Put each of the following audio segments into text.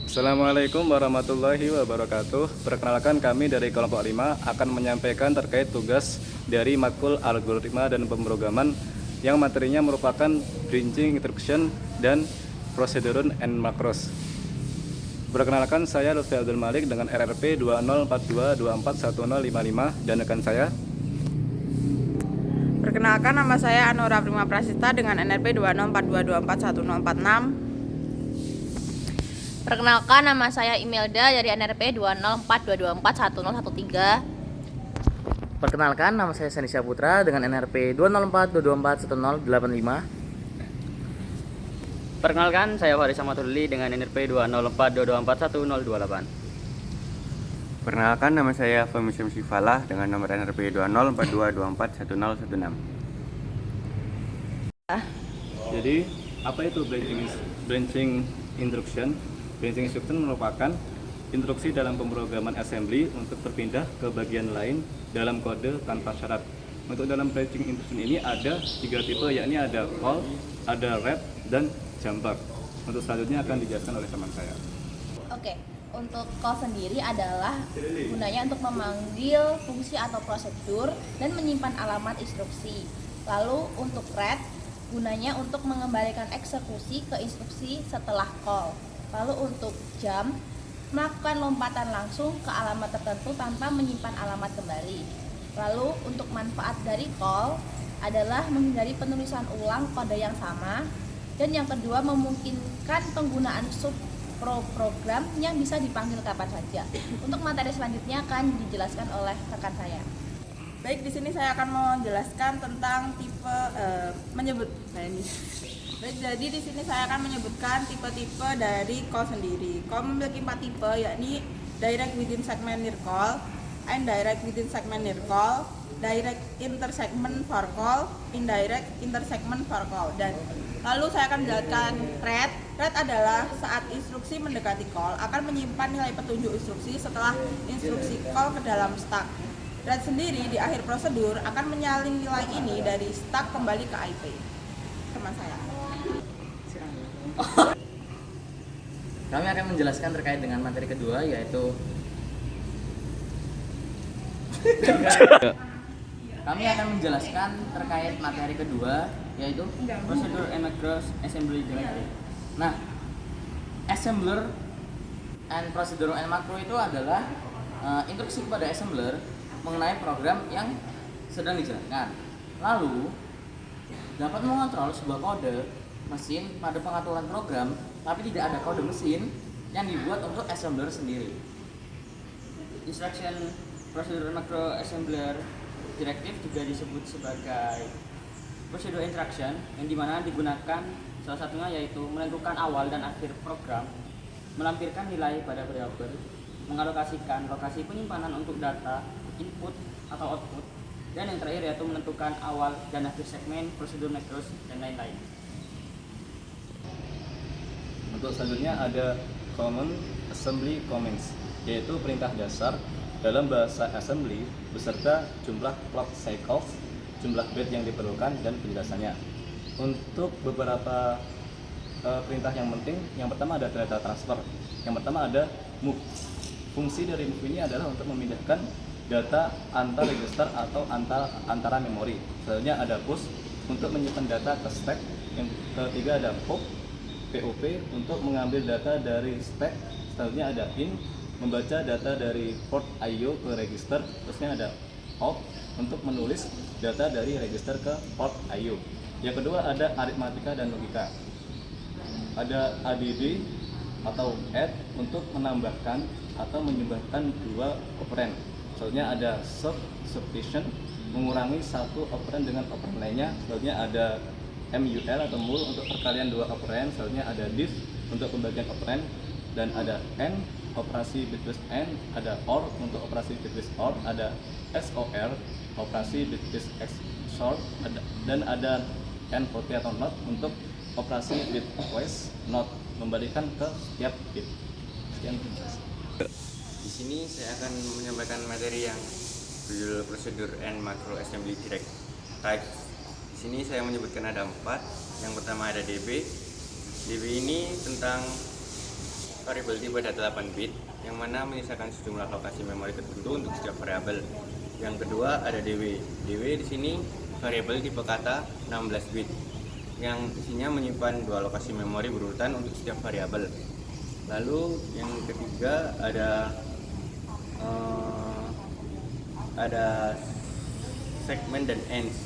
Assalamualaikum warahmatullahi wabarakatuh. Perkenalkan, kami dari kelompok 5 akan menyampaikan terkait tugas dari matkul algoritma dan pemrograman yang materinya merupakan branching instruction dan procedure and macros. Perkenalkan, saya Lutfi Abdul Malik dengan RRP 2042241055 dan rekan saya. Perkenalkan, nama saya Anura Prima Prasita dengan NRP 2042241046. Perkenalkan, nama saya Imelda dari NRP 2042241013. Perkenalkan, nama saya Sanisha Putra dengan NRP 2042241085. Perkenalkan, saya Faris Amatulli dengan NRP 2042241028. Perkenalkan, nama saya Fahmi Syamsifalah dengan nomor NRP 2042242116. Jadi, apa itu branching instruction? Branching instruction merupakan instruksi dalam pemrograman assembly untuk berpindah ke bagian lain dalam kode tanpa syarat. Untuk dalam branching instruction ini ada 3 tipe, yakni ada call, ada wrap, dan jumper. Untuk selanjutnya akan dijelaskan oleh teman saya. Oke, untuk call sendiri adalah gunanya untuk memanggil fungsi atau prosedur dan menyimpan alamat instruksi. Lalu untuk read gunanya untuk mengembalikan eksekusi ke instruksi setelah call. Lalu untuk jump, melakukan lompatan langsung ke alamat tertentu tanpa menyimpan alamat kembali. Lalu untuk manfaat dari call adalah menghindari penulisan ulang kode yang sama. Dan yang kedua, memungkinkan penggunaan subprogram yang bisa dipanggil kapan saja. Untuk materi selanjutnya akan dijelaskan oleh rekan saya. Baik, di sini saya akan menjelaskan tentang tipe Baik, jadi di sini saya akan menyebutkan tipe-tipe dari call sendiri. Call memiliki 4 tipe, yakni direct within segment near call, indirect within segment near call, direct intersegment for call, indirect intersegment for call. Dan lalu saya akan menjelaskan read. Read adalah saat instruksi mendekati call akan menyimpan nilai petunjuk instruksi setelah instruksi call ke dalam stack. Read sendiri di akhir prosedur akan menyalin nilai ini dari stack kembali ke IP. Teman saya. Kami akan menjelaskan terkait dengan materi kedua, yaitu Procedure and macros assembly directive. Nah, assembler and procedure and macro itu adalah instruksi kepada assembler mengenai program yang sedang dijalankan. Lalu dapat mengontrol sebuah kode mesin pada pengaturan program, tapi tidak ada kode mesin yang dibuat untuk assembler sendiri. Instruction procedure macro assembler directive juga disebut sebagai procedure instruction, yang dimana digunakan salah satunya yaitu menentukan awal dan akhir program, melampirkan nilai pada variabel, mengalokasikan lokasi penyimpanan untuk data, input atau output, dan yang terakhir yaitu menentukan awal dan akhir segmen, prosedur macros, dan lain-lain. Untuk selanjutnya ada Common Assembly Commands, yaitu perintah dasar dalam bahasa assembly beserta jumlah clock cycles, jumlah bit yang diperlukan, dan penjelasannya. Untuk beberapa perintah yang penting, yang pertama ada data transfer, yang pertama ada move. Fungsi dari move ini adalah untuk memindahkan data antar register atau antara memori. Selanjutnya ada push untuk menyimpan data ke stack. Yang ketiga ada pop untuk mengambil data dari stack. Selanjutnya ada in, membaca data dari port I/O ke register. Terusnya ada out untuk menulis data dari register ke port I/O. Yang kedua ada aritmatika dan logika. Ada add atau add untuk menambahkan atau menyembahkan 2 operand. Selanjutnya ada substitution, mengurangi satu operand dengan operand lainnya. Selanjutnya ada MUL atau mul untuk perkalian 2 operand. Selanjutnya ada diff untuk pembagian operand, dan ada AND operasi bit plus AND, ada OR untuk operasi bit plus OR, ada XOR operasi bit plus XOR, dan ada NOT atau NOT untuk operasi bitwise NOT, membalikan ke setiap bit. Sekian. Di sini saya akan menyampaikan materi yang berjudul Procedure and Macro Assembly Direct Type. Di sini saya menyebutkan ada 4. Yang pertama ada DB. DB ini tentang variabel tipe data 8 bit yang mana menyisakan sejumlah lokasi memori tertentu untuk setiap variabel. Yang kedua ada DW. DW di sini variabel tipe kata 16 bit yang isinya menyimpan dua lokasi memori berurutan untuk setiap variabel. Lalu yang ketiga ada segmen dan ends.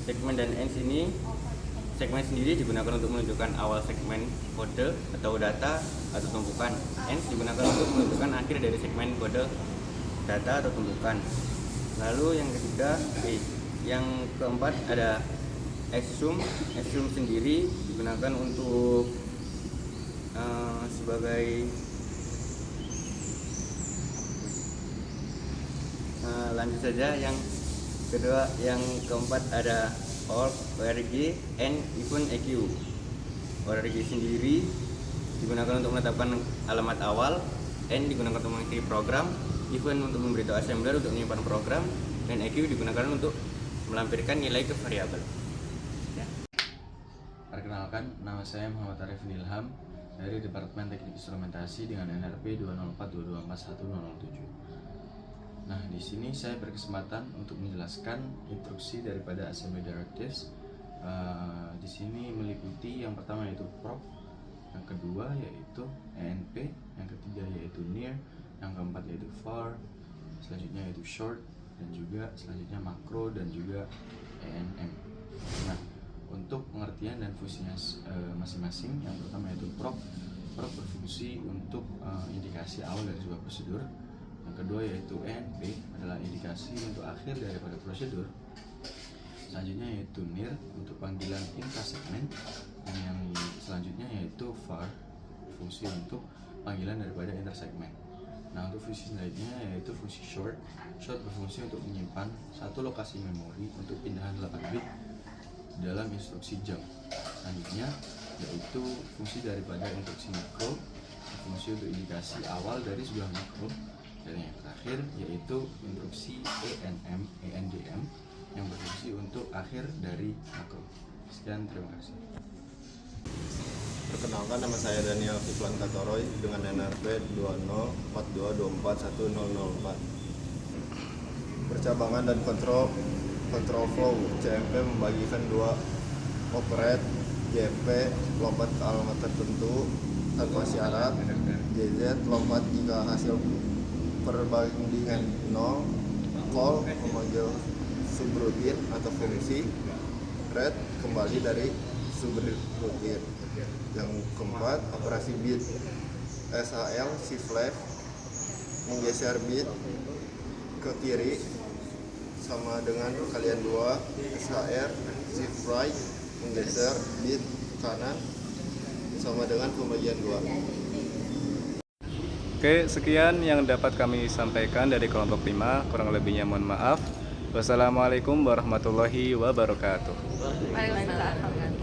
Segmen dan ends ini, segmen sendiri digunakan untuk menunjukkan awal segmen kode atau data atau tumpukan. Ends digunakan untuk menunjukkan akhir dari segmen kode data atau tumpukan. Lalu yang ketiga, yang keempat ada assume. Assume sendiri digunakan untuk sebagai lanjut saja. Yang kedua, yang keempat ada org, and even EQ. Org sendiri digunakan untuk menetapkan alamat awal, and digunakan untuk mengakhiri program, even untuk memberitahu assembler untuk menyimpan program, dan EQ digunakan untuk melampirkan nilai ke variabel. Perkenalkan, nama saya Muhammad Arif Ilham dari Departemen Teknik Instrumentasi dengan NRP 204224107. Nah, di sini saya berkesempatan untuk menjelaskan instruksi daripada Assembly Directives. Di sini meliputi yang pertama yaitu prop, yang kedua yaitu ENP, yang ketiga yaitu near, yang keempat yaitu far, selanjutnya yaitu short, dan juga selanjutnya makro dan juga ENM. Nah, untuk pengertian dan fungsinya masing-masing, yang pertama yaitu prop berfungsi untuk indikasi awal dari sebuah prosedur. Yang kedua yaitu ENP adalah indikasi untuk akhir daripada prosedur. Selanjutnya yaitu near untuk panggilan intrasegmen, dan yang selanjutnya yaitu far fungsi untuk panggilan daripada intersegmen. Nah, untuk fungsi selanjutnya yaitu fungsi short. Short berfungsi untuk menyimpan satu lokasi memori untuk pindahan 8 bit dalam instruksi jump. Selanjutnya yaitu fungsi daripada instruksi makro, fungsi untuk indikasi awal dari sebuah makro. Dan yang terakhir yaitu instruksi ENM, ENDM yang berfungsi untuk akhir dari makro. Sekian, terima kasih. Perkenalkan, nama saya Daniel Kiflan Katoroy dengan NRP 204224104. Percabangan dan control flow. CMP membagikan dua operate, JP lompat ke alamat tertentu tanpa syarat, JZ lompat jika hasil perbandingan 0, call memanggil subrutin atau fungsi, read kembali dari subrutin. Yang keempat, operasi bit. SHL shift left menggeser bit ke kiri sama dengan kalian 2. SHR shift right menggeser bit kanan sama dengan pembagian 2. Oke, sekian yang dapat kami sampaikan dari kelompok 5. Kurang lebihnya mohon maaf. Wassalamualaikum warahmatullahi wabarakatuh. Waalaikumsalam.